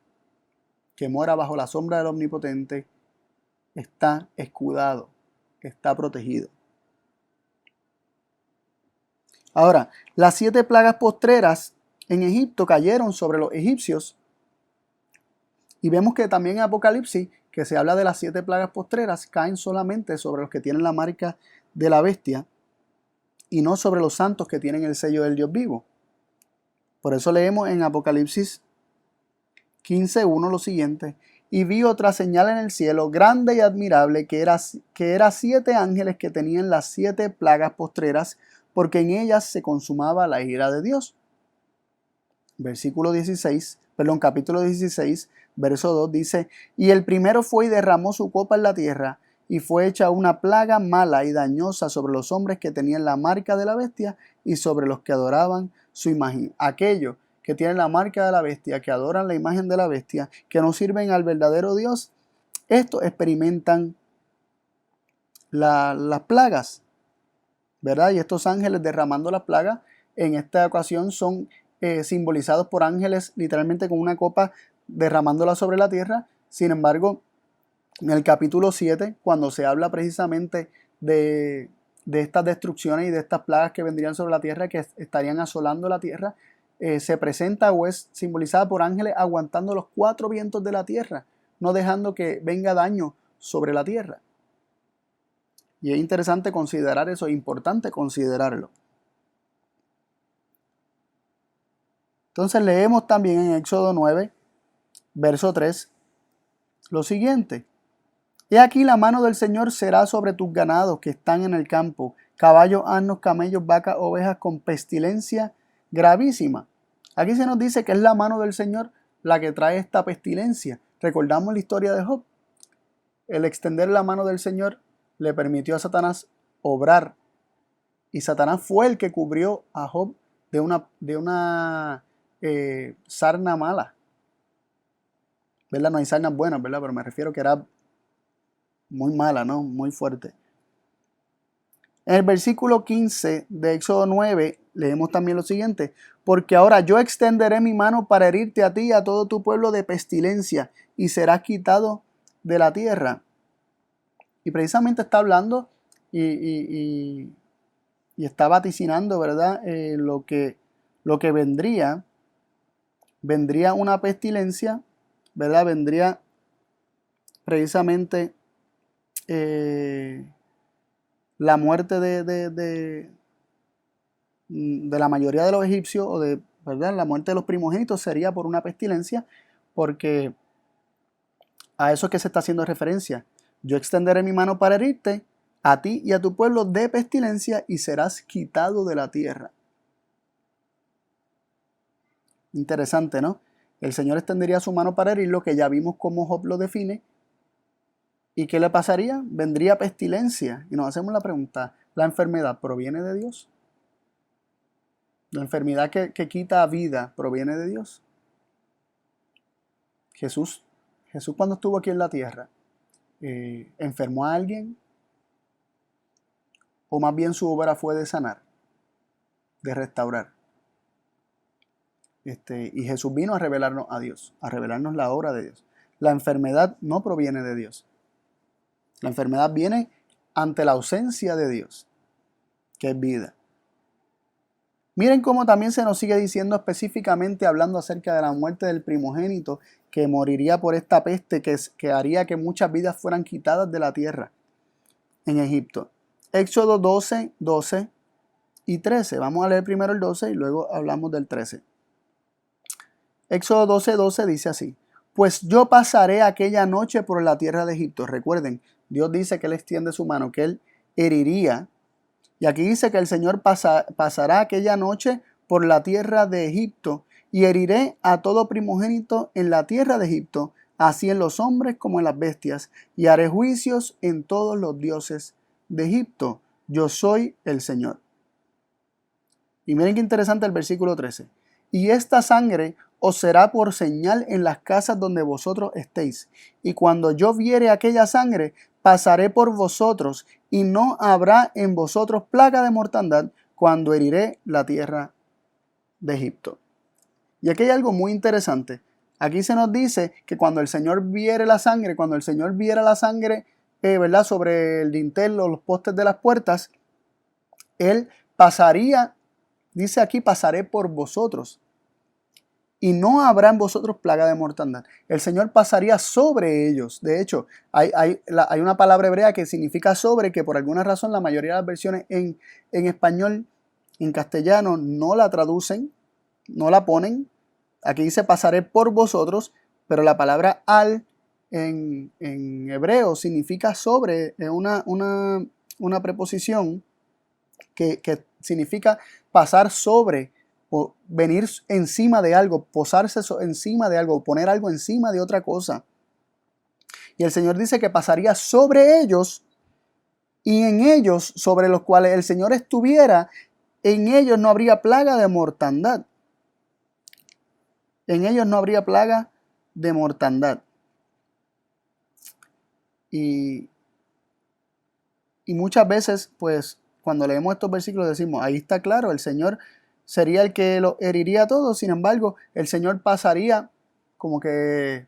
Speaker 1: que mora bajo la sombra del Omnipotente, está escudado, está protegido. Ahora, las 7 plagas postreras en Egipto cayeron sobre los egipcios. Y vemos que también en Apocalipsis, que se habla de las 7 plagas postreras, caen solamente sobre los que tienen la marca de la bestia y no sobre los santos que tienen el sello del Dios vivo. Por eso leemos en Apocalipsis 15:1 lo siguiente: y vi otra señal en el cielo, grande y admirable, que era 7 ángeles que tenían las 7 plagas postreras, porque en ellas se consumaba la ira de Dios. Capítulo 16, verso 2 dice, y el primero fue y derramó su copa en la tierra, y fue hecha una plaga mala y dañosa sobre los hombres que tenían la marca de la bestia y sobre los que adoraban su imagen. Aquellos que tienen la marca de la bestia, que adoran la imagen de la bestia, que no sirven al verdadero Dios, estos experimentan las plagas, ¿verdad? Y estos ángeles derramando las plagas en esta ocasión son simbolizados por ángeles literalmente con una copa derramándola sobre la tierra. Sin embargo, en el capítulo 7, cuando se habla precisamente de estas destrucciones y de estas plagas que vendrían sobre la tierra, que estarían asolando la tierra, se presenta o es simbolizada por ángeles aguantando los 4 vientos de la tierra no dejando que venga daño sobre la tierra. Y es interesante considerar eso, es importante considerarlo. Entonces leemos también en Éxodo 9, verso 3, lo siguiente. He aquí la mano del Señor será sobre tus ganados que están en el campo, caballos, asnos, camellos, vacas, ovejas, con pestilencia gravísima. Aquí se nos dice que es la mano del Señor la que trae esta pestilencia. Recordamos la historia de Job. El extender la mano del Señor le permitió a Satanás obrar. Y Satanás fue el que cubrió a Job de una sarna mala. ¿Verdad? No hay sarnas buenas, ¿verdad? Pero me refiero que era muy mala, ¿no? Muy fuerte. En el versículo 15 de Éxodo 9 leemos también lo siguiente. Porque ahora yo extenderé mi mano para herirte a ti y a todo tu pueblo de pestilencia y serás quitado de la tierra. Y precisamente está hablando y está vaticinando, ¿verdad? Lo que vendría una pestilencia, ¿verdad? Vendría precisamente la muerte de la mayoría de los egipcios, o de, ¿verdad? La muerte de los primogénitos sería por una pestilencia, porque a eso es que se está haciendo referencia. Yo extenderé mi mano para herirte a ti y a tu pueblo de pestilencia y serás quitado de la tierra. Interesante, ¿no? El Señor extendería su mano para herirlo, que ya vimos cómo Job lo define. ¿Y qué le pasaría? Vendría pestilencia. Y nos hacemos la pregunta, ¿la enfermedad proviene de Dios? ¿La enfermedad que quita vida proviene de Dios? Jesús cuando estuvo aquí en la tierra, ¿enfermó a alguien? ¿O más bien su obra fue de sanar, de restaurar? Y Jesús vino a revelarnos a Dios, a revelarnos la obra de Dios. La enfermedad no proviene de Dios. La enfermedad viene ante la ausencia de Dios, que es vida. Miren cómo también se nos sigue diciendo específicamente, hablando acerca de la muerte del primogénito, que moriría por esta peste que haría que muchas vidas fueran quitadas de la tierra en Egipto. Éxodo 12, 12 y 13. Vamos a leer primero el 12 y luego hablamos del 13. Éxodo 12, 12 dice así. Pues yo pasaré aquella noche por la tierra de Egipto. Recuerden, Dios dice que Él extiende su mano, que Él heriría. Y aquí dice que el Señor pasará aquella noche por la tierra de Egipto y heriré a todo primogénito en la tierra de Egipto, así en los hombres como en las bestias, y haré juicios en todos los dioses de Egipto. Yo soy el Señor. Y miren qué interesante el versículo 13. Y esta sangre os será por señal en las casas donde vosotros estéis. Y cuando yo viere aquella sangre, pasaré por vosotros, y no habrá en vosotros plaga de mortandad cuando heriré la tierra de Egipto. Y aquí hay algo muy interesante. Aquí se nos dice que cuando el Señor viere la sangre, ¿verdad? Sobre el dintel o los postes de las puertas, Él pasaría, dice aquí, pasaré por vosotros. Y no habrá en vosotros plaga de mortandad. El Señor pasaría sobre ellos. De hecho, hay una palabra hebrea que significa sobre, que por alguna razón la mayoría de las versiones en español, en castellano, no la traducen, no la ponen. Aquí dice pasaré por vosotros, pero la palabra al en hebreo significa sobre, es una preposición que significa pasar sobre, o venir encima de algo, posarse encima de algo, poner algo encima de otra cosa. Y el Señor dice que pasaría sobre ellos, y en ellos, sobre los cuales el Señor estuviera, en ellos no habría plaga de mortandad. En ellos no habría plaga de mortandad. Y muchas veces, pues, cuando leemos estos versículos decimos, ahí está claro, el Señor sería el que los heriría a todos. Sin embargo, el Señor pasaría, como que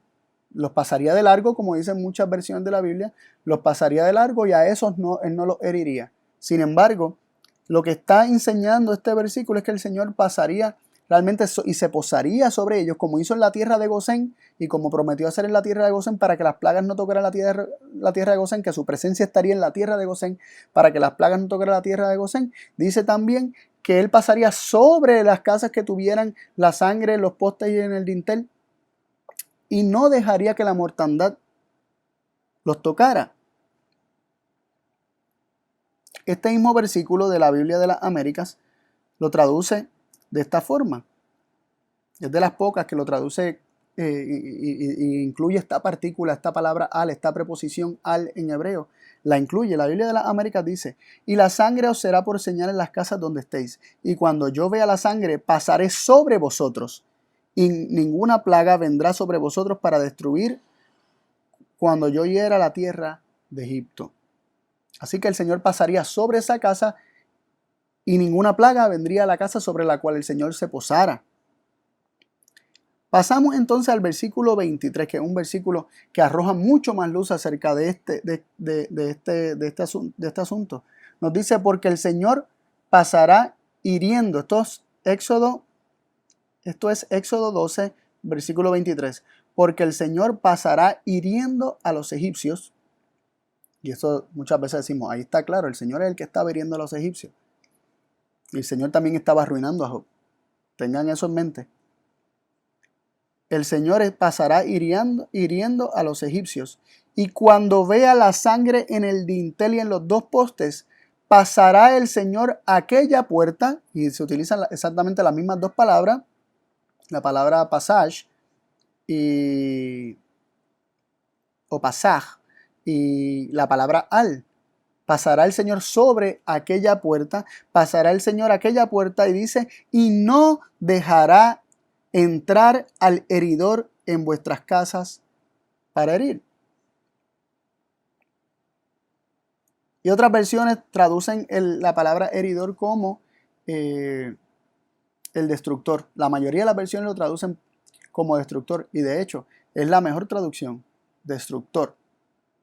Speaker 1: los pasaría de largo, como dicen muchas versiones de la Biblia, los pasaría de largo y a esos Él no los heriría. Sin embargo, lo que está enseñando este versículo es que el Señor pasaría realmente y se posaría sobre ellos, como hizo en la tierra de Gosén y como prometió hacer en la tierra de Gosén, para que las plagas no tocaran la tierra de Gosén, que su presencia estaría en la tierra de Gosén, para que las plagas no tocaran la tierra de Gosén. Dice también que él pasaría sobre las casas que tuvieran la sangre en los postes y en el dintel, y no dejaría que la mortandad los tocara. Este mismo versículo de la Biblia de las Américas lo traduce de esta forma. Es de las pocas que lo traduce y incluye esta partícula, esta palabra al, esta preposición al en hebreo. La incluye. La Biblia de las Américas dice: y la sangre os será por señal en las casas donde estéis. Y cuando yo vea la sangre, pasaré sobre vosotros. Y ninguna plaga vendrá sobre vosotros para destruir cuando yo hiera la tierra de Egipto. Así que el Señor pasaría sobre esa casa y ninguna plaga vendría a la casa sobre la cual el Señor se posara. Pasamos entonces al versículo 23, que es un versículo que arroja mucho más luz acerca de este asunto. Nos dice: porque el Señor pasará hiriendo. Esto es Éxodo 12, versículo 23. Porque el Señor pasará hiriendo a los egipcios. Y eso muchas veces decimos, ahí está claro, el Señor es el que estaba hiriendo a los egipcios. Y el Señor también estaba arruinando a Job. Tengan eso en mente. El Señor pasará hiriendo a los egipcios. Y cuando vea la sangre en el dintel y en los dos postes, pasará el Señor a aquella puerta, y se utilizan exactamente las mismas dos palabras, la palabra passage o passage, y la palabra al. Pasará el Señor sobre aquella puerta, pasará el Señor aquella puerta, y dice: y no dejará entrar al heridor en vuestras casas para herir. Y otras versiones traducen la palabra heridor como el destructor. La mayoría de las versiones lo traducen como destructor, y de hecho es la mejor traducción, destructor.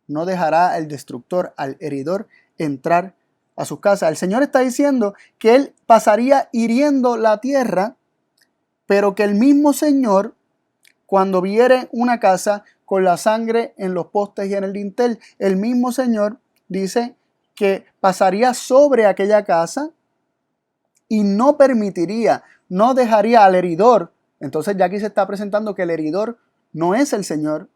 Speaker 1: No dejará el destructor al heridor entrar a sus casas. El Señor está diciendo que Él pasaría hiriendo la tierra, pero que el mismo Señor, cuando viere una casa con la sangre en los postes y en el dintel, el mismo Señor dice que pasaría sobre aquella casa y no permitiría, no dejaría al heridor. Entonces ya aquí se está presentando que el heridor no es el Señor,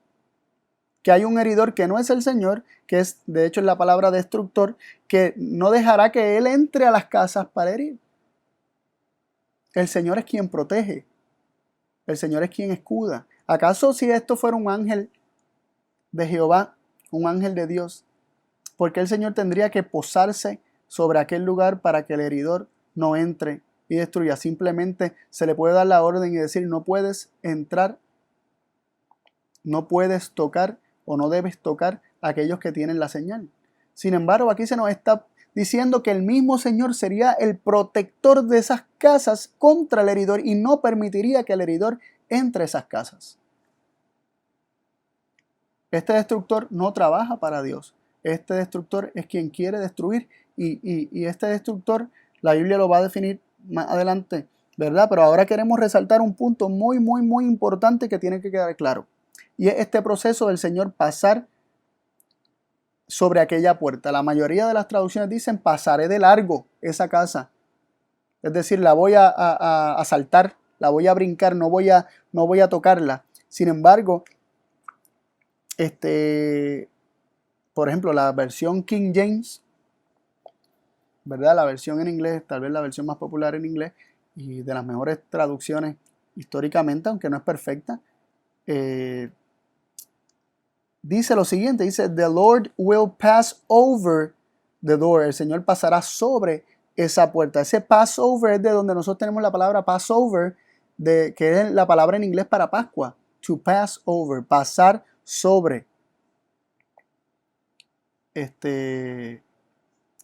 Speaker 1: que hay un heridor que no es el Señor, que es de hecho la palabra destructor, que no dejará que Él entre a las casas para herir. El Señor es quien protege. El Señor es quien escuda. ¿Acaso si esto fuera un ángel de Jehová, un ángel de Dios, por qué el Señor tendría que posarse sobre aquel lugar para que el heridor no entre y destruya? Simplemente se le puede dar la orden y decir: no puedes entrar, no puedes tocar o no debes tocar a aquellos que tienen la señal. Sin embargo, aquí se nos está diciendo que el mismo Señor sería el protector de esas casas contra el heridor y no permitiría que el heridor entre a esas casas. Este destructor no trabaja para Dios. Este destructor es quien quiere destruir, y este destructor, la Biblia lo va a definir más adelante, ¿verdad? Pero ahora queremos resaltar un punto muy, muy, muy importante que tiene que quedar claro. Y es este proceso del Señor pasar sobre aquella puerta. La mayoría de las traducciones dicen: pasaré de largo esa casa. Es decir, la voy a saltar, la voy a brincar, no voy a tocarla. Sin embargo, por ejemplo, la versión King James, ¿verdad? La versión en inglés, tal vez la versión más popular en inglés y de las mejores traducciones históricamente, aunque no es perfecta, dice lo siguiente, dice: the Lord will pass over the door. El Señor pasará sobre esa puerta. Ese Passover es de donde nosotros tenemos la palabra Passover, que es la palabra en inglés para Pascua. To pass over, pasar sobre.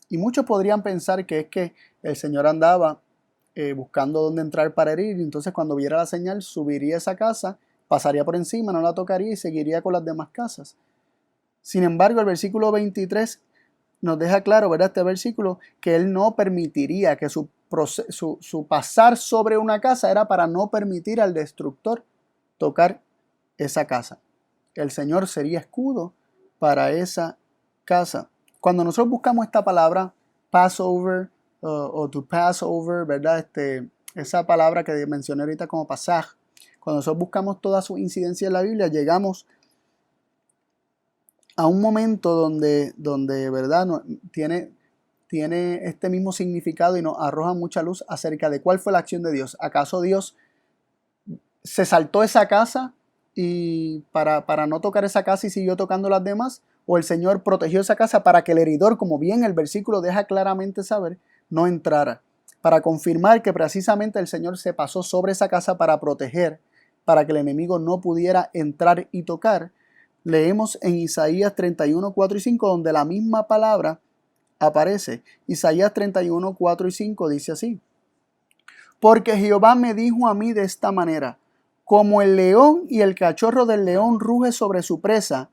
Speaker 1: Y muchos podrían pensar que es que el Señor andaba buscando dónde entrar para herir, y entonces cuando viera la señal subiría a esa casa, pasaría por encima, no la tocaría y seguiría con las demás casas. Sin embargo, el versículo 23 nos deja claro, ¿verdad? Este versículo, que Él no permitiría que su pasar sobre una casa era para no permitir al destructor tocar esa casa. El Señor sería escudo para esa casa. Cuando nosotros buscamos esta palabra, Passover o to pass over, ¿verdad? Esa palabra que mencioné ahorita como pasaje, cuando nosotros buscamos toda su incidencia en la Biblia, llegamos a un momento donde ¿verdad? Tiene este mismo significado y nos arroja mucha luz acerca de cuál fue la acción de Dios. ¿Acaso Dios se saltó esa casa y para no tocar esa casa y siguió tocando las demás? ¿O el Señor protegió esa casa para que el heridor, como bien el versículo deja claramente saber, no entrara? Para confirmar que precisamente el Señor se pasó sobre esa casa para proteger, para que el enemigo no pudiera entrar y tocar. Leemos en Isaías 31, 4 y 5, donde la misma palabra aparece. Isaías 31, 4 y 5 dice así: porque Jehová me dijo a mí de esta manera: como el león y el cachorro del león ruge sobre su presa,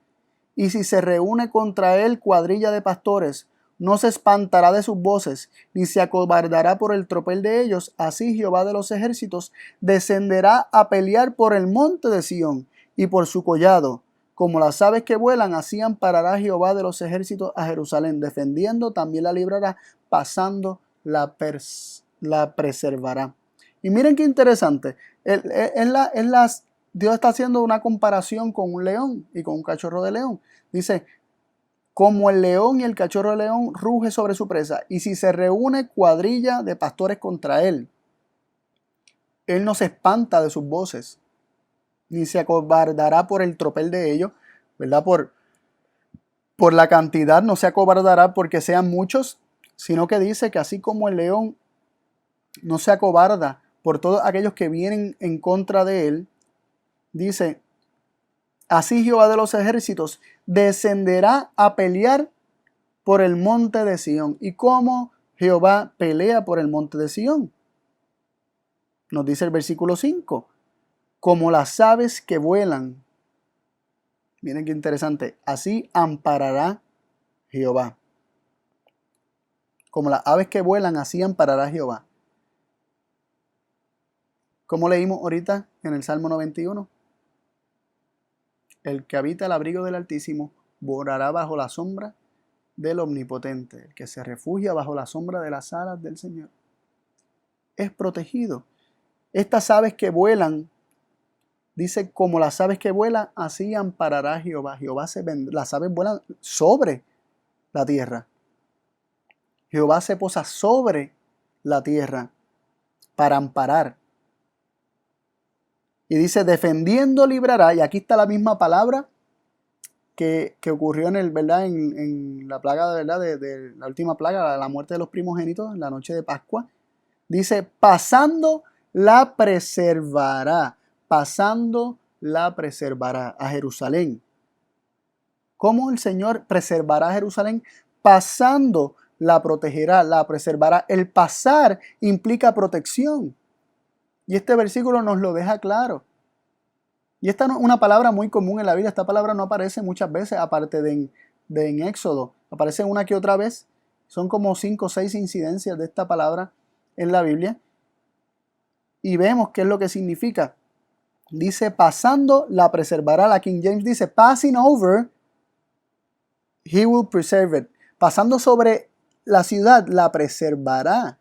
Speaker 1: y si se reúne contra él cuadrilla de pastores, no se espantará de sus voces, ni se acobardará por el tropel de ellos, así Jehová de los ejércitos descenderá a pelear por el monte de Sión y por su collado. Como las aves que vuelan, así amparará Jehová de los ejércitos a Jerusalén, defendiendo también la librará, pasando la preservará. Y miren qué interesante. Dios está haciendo una comparación con un león y con un cachorro de león. Dice, como el león y el cachorro de león ruge sobre su presa, y si se reúne cuadrilla de pastores contra él, él no se espanta de sus voces, ni se acobardará por el tropel de ellos, ¿verdad? Por la cantidad, no se acobardará porque sean muchos, sino que dice que así como el león no se acobarda por todos aquellos que vienen en contra de él, dice, así Jehová de los ejércitos descenderá a pelear por el monte de Sión. ¿Y cómo Jehová pelea por el monte de Sión? Nos dice el versículo 5, como las aves que vuelan. Miren qué interesante, así amparará Jehová. Como las aves que vuelan, así amparará Jehová. Como leímos ahorita en el Salmo 91, el que habita el abrigo del Altísimo morará bajo la sombra del Omnipotente. El que se refugia bajo la sombra de las alas del Señor es protegido. Estas aves que vuelan, dice, como las aves que vuelan, así amparará Jehová. Las aves vuelan sobre la tierra. Jehová se posa sobre la tierra para amparar. Y dice, defendiendo librará, y aquí está la misma palabra que ocurrió ¿verdad? En la plaga ¿verdad? De la última plaga, la muerte de los primogénitos, en la noche de Pascua. Dice, pasando la preservará, pasando la preservará a Jerusalén. ¿Cómo el Señor preservará a Jerusalén? Pasando la protegerá, la preservará. El pasar implica protección. Y este versículo nos lo deja claro. Y esta no es una palabra muy común en la Biblia. Esta palabra no aparece muchas veces, aparte de en Éxodo. Aparece una que otra vez. Son como 5 o 6 incidencias de esta palabra en la Biblia. Y vemos qué es lo que significa. Dice, pasando la preservará. La King James dice, passing over, he will preserve it. Pasando sobre la ciudad, la preservará.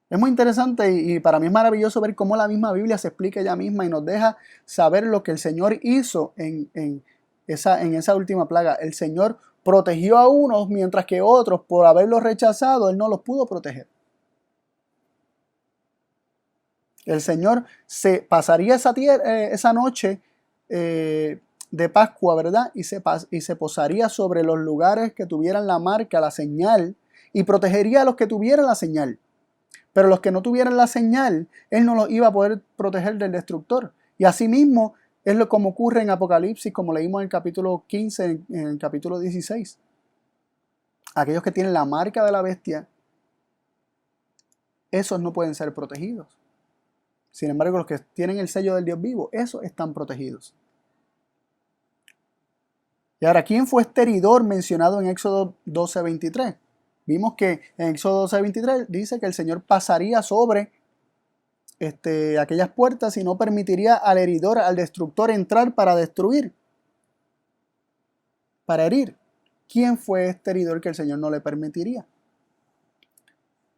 Speaker 1: Es muy interesante y para mí es maravilloso ver cómo la misma Biblia se explica ella misma y nos deja saber lo que el Señor hizo en esa última plaga. El Señor protegió a unos mientras que otros, por haberlos rechazado, Él no los pudo proteger. El Señor se pasaría esa noche de Pascua, ¿verdad? Y se posaría sobre los lugares que tuvieran la marca, la señal, y protegería a los que tuvieran la señal. Pero los que no tuvieran la señal, Él no los iba a poder proteger del destructor. Y asimismo es lo como ocurre en Apocalipsis, como leímos en el capítulo 15, en el capítulo 16. Aquellos que tienen la marca de la bestia, esos no pueden ser protegidos. Sin embargo, los que tienen el sello del Dios vivo, esos están protegidos. Y ahora, ¿quién fue este heridor mencionado en Éxodo 12:23? Vimos que en Éxodo 12:23 dice que el Señor pasaría sobre aquellas puertas y no permitiría al heridor, al destructor entrar para destruir, para herir. ¿Quién fue este heridor que el Señor no le permitiría?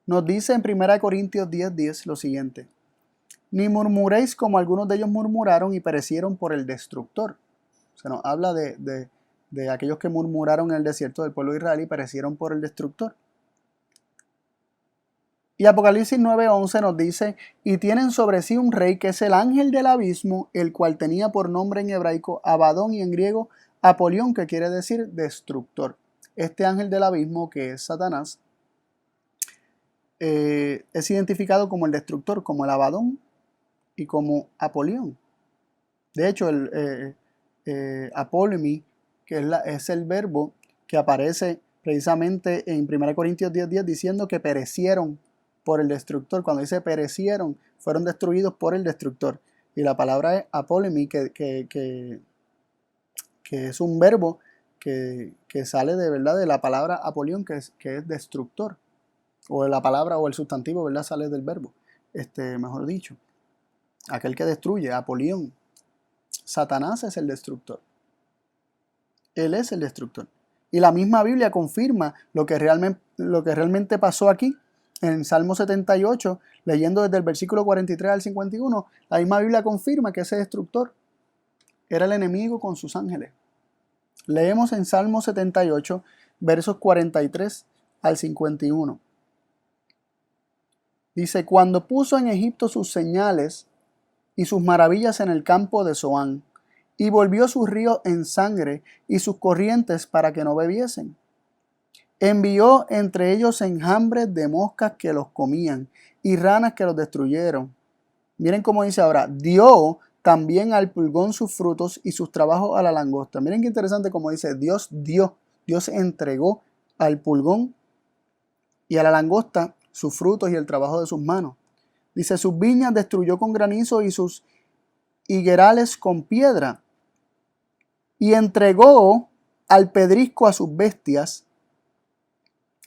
Speaker 1: Nos dice en 1 Corintios 10:10 lo siguiente: ni murmuréis como algunos de ellos murmuraron y perecieron por el destructor. Se nos habla de aquellos que murmuraron en el desierto del pueblo de Israel y perecieron por el destructor. Y Apocalipsis 9:11 nos dice: y tienen sobre sí un rey que es el ángel del abismo, el cual tenía por nombre en hebraico Abadón y en griego Apolión, que quiere decir destructor. Este ángel del abismo, que es Satanás, es identificado como el destructor, como el Abadón y como Apolión. De hecho, el apolemi, que es el verbo que aparece precisamente en 1 Corintios 10:10 diciendo que perecieron por el destructor. Cuando dice perecieron, fueron destruidos por el destructor. Y la palabra es apolemi, que es un verbo que sale de verdad de la palabra apolión, que es destructor. O la palabra o el sustantivo, ¿verdad? Sale del verbo. Mejor dicho, aquel que destruye, Apolión. Satanás es el destructor. Él es el destructor. Y la misma Biblia confirma lo que realmente pasó aquí. En Salmo 78, leyendo desde el versículo 43 al 51, la misma Biblia confirma que ese destructor era el enemigo con sus ángeles. Leemos en Salmo 78, versos 43 al 51. Dice: cuando puso en Egipto sus señales y sus maravillas en el campo de Zoán, y volvió sus ríos en sangre y sus corrientes para que no bebiesen. Envió entre ellos enjambres de moscas que los comían y ranas que los destruyeron. Miren cómo dice ahora: dio también al pulgón sus frutos y sus trabajos a la langosta. Miren qué interesante como dice: Dios dio, Dios entregó al pulgón y a la langosta sus frutos y el trabajo de sus manos. Dice: sus viñas destruyó con granizo y sus higuerales con piedra. Y entregó al pedrisco a sus bestias.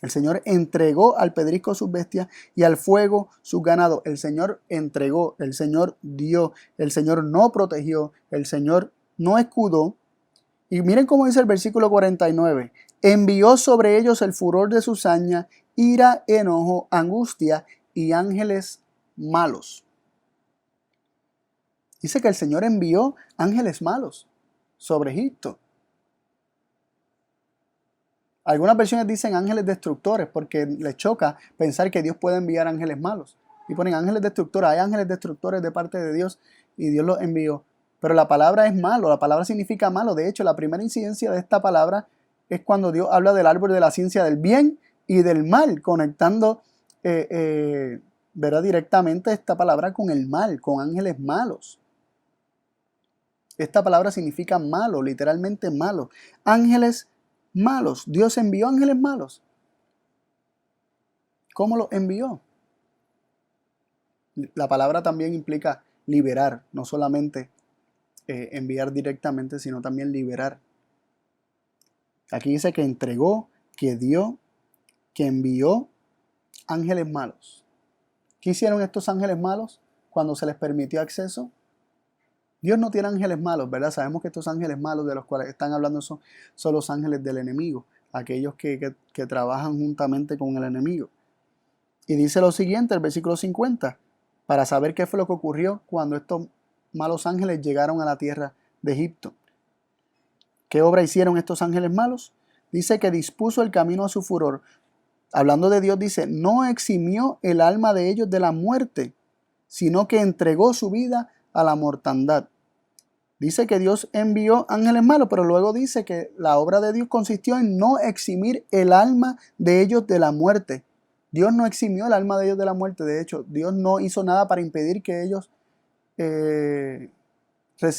Speaker 1: El Señor entregó al pedrisco sus bestias y al fuego sus ganados. El Señor entregó, el Señor dio, el Señor no protegió, el Señor no escudó. Y miren cómo dice el versículo 49. Envió sobre ellos el furor de su saña, ira, enojo, angustia y ángeles malos. Dice que el Señor envió ángeles malos sobre Egipto. Algunas versiones dicen ángeles destructores porque les choca pensar que Dios puede enviar ángeles malos. Y ponen ángeles destructores. Hay ángeles destructores de parte de Dios y Dios los envió. Pero la palabra es malo, la palabra significa malo. De hecho, la primera incidencia de esta palabra es cuando Dios habla del árbol de la ciencia del bien y del mal, conectando ¿verdad? Directamente esta palabra con el mal, con ángeles malos. Esta palabra significa malo, literalmente malo. Ángeles malos. Dios envió ángeles malos. ¿Cómo los envió? La palabra también implica liberar, no solamente enviar directamente, sino también liberar. Aquí dice que entregó, que dio, que envió ángeles malos. ¿Qué hicieron estos ángeles malos cuando se les permitió acceso? Dios no tiene ángeles malos, ¿verdad? Sabemos que estos ángeles malos de los cuales están hablando son los ángeles del enemigo, aquellos que trabajan juntamente con el enemigo. Y dice lo siguiente, el versículo 50, para saber qué fue lo que ocurrió cuando estos malos ángeles llegaron a la tierra de Egipto. ¿Qué obra hicieron estos ángeles malos? Dice que dispuso el camino a su furor. Hablando de Dios, dice: no eximió el alma de ellos de la muerte, sino que entregó su vida a la mortandad. Dice que Dios envió ángeles malos, pero luego dice que la obra de Dios consistió en no eximir el alma de ellos de la muerte. Dios no eximió el alma de ellos de la muerte. De hecho, Dios no hizo nada para impedir que ellos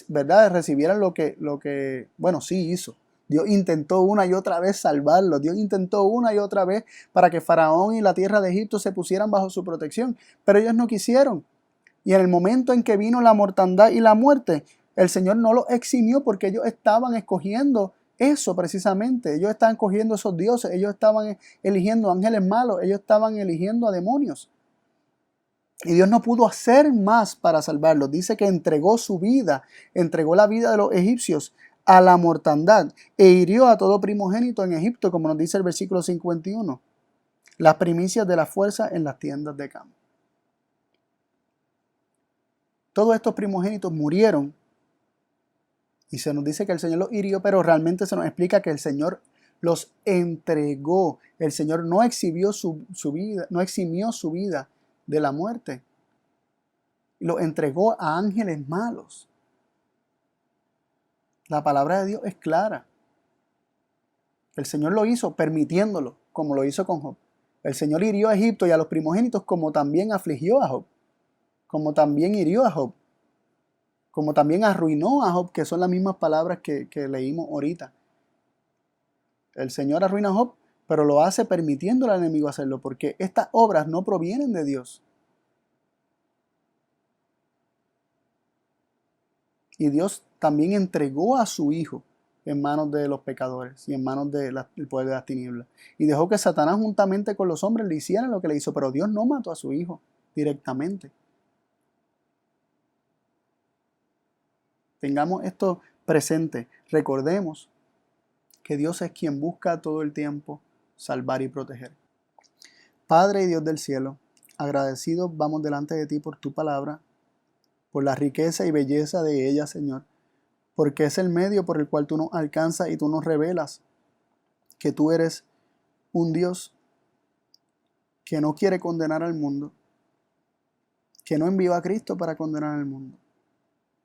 Speaker 1: ¿verdad? Recibieran lo que, bueno, sí hizo. Dios intentó una y otra vez salvarlos. Dios intentó una y otra vez para que Faraón y la tierra de Egipto se pusieran bajo su protección. Pero ellos no quisieron. Y en el momento en que vino la mortandad y la muerte, el Señor no los eximió porque ellos estaban escogiendo eso precisamente. Ellos estaban cogiendo esos dioses, ellos estaban eligiendo ángeles malos, ellos estaban eligiendo a demonios. Y Dios no pudo hacer más para salvarlos. Dice que entregó su vida, entregó la vida de los egipcios a la mortandad e hirió a todo primogénito en Egipto, como nos dice el versículo 51. Las primicias de la fuerza en las tiendas de campo. Todos estos primogénitos murieron y se nos dice que el Señor los hirió, pero realmente se nos explica que el Señor los entregó. El Señor no eximió su vida de la muerte. Los entregó a ángeles malos. La palabra de Dios es clara. El Señor lo hizo permitiéndolo, como lo hizo con Job. El Señor hirió a Egipto y a los primogénitos, como también afligió a Job, como también hirió a Job, como también arruinó a Job, que son las mismas palabras que leímos ahorita. El Señor arruina a Job, pero lo hace permitiendo al enemigo hacerlo, porque estas obras no provienen de Dios. Y Dios también entregó a su Hijo en manos de los pecadores y en manos del poder de las tinieblas. Y dejó que Satanás juntamente con los hombres le hicieran lo que le hizo, pero Dios no mató a su Hijo directamente. Tengamos esto presente. Recordemos que Dios es quien busca todo el tiempo salvar y proteger. Padre y Dios del cielo, agradecidos vamos delante de ti por tu palabra, por la riqueza y belleza de ella, Señor, porque es el medio por el cual tú nos alcanzas y tú nos revelas que tú eres un Dios que no quiere condenar al mundo, que no envió a Cristo para condenar al mundo,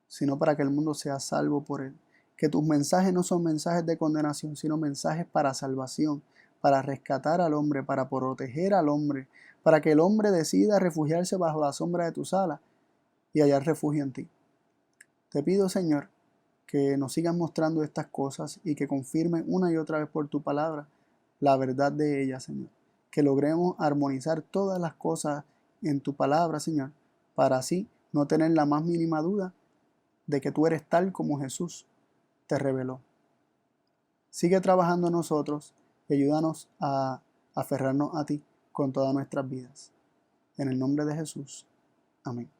Speaker 1: sino para que el mundo sea salvo por él. Que tus mensajes no son mensajes de condenación, sino mensajes para salvación, para rescatar al hombre, para proteger al hombre, para que el hombre decida refugiarse bajo la sombra de tus alas y hallar refugio en ti. Te pido, Señor, que nos sigas mostrando estas cosas y que confirmen una y otra vez por tu palabra la verdad de ellas, Señor. Que logremos armonizar todas las cosas en tu palabra, Señor, para así no tener la más mínima duda de que tú eres tal como Jesús te reveló. Sigue trabajando en nosotros y ayúdanos a aferrarnos a ti con todas nuestras vidas. En el nombre de Jesús. Amén.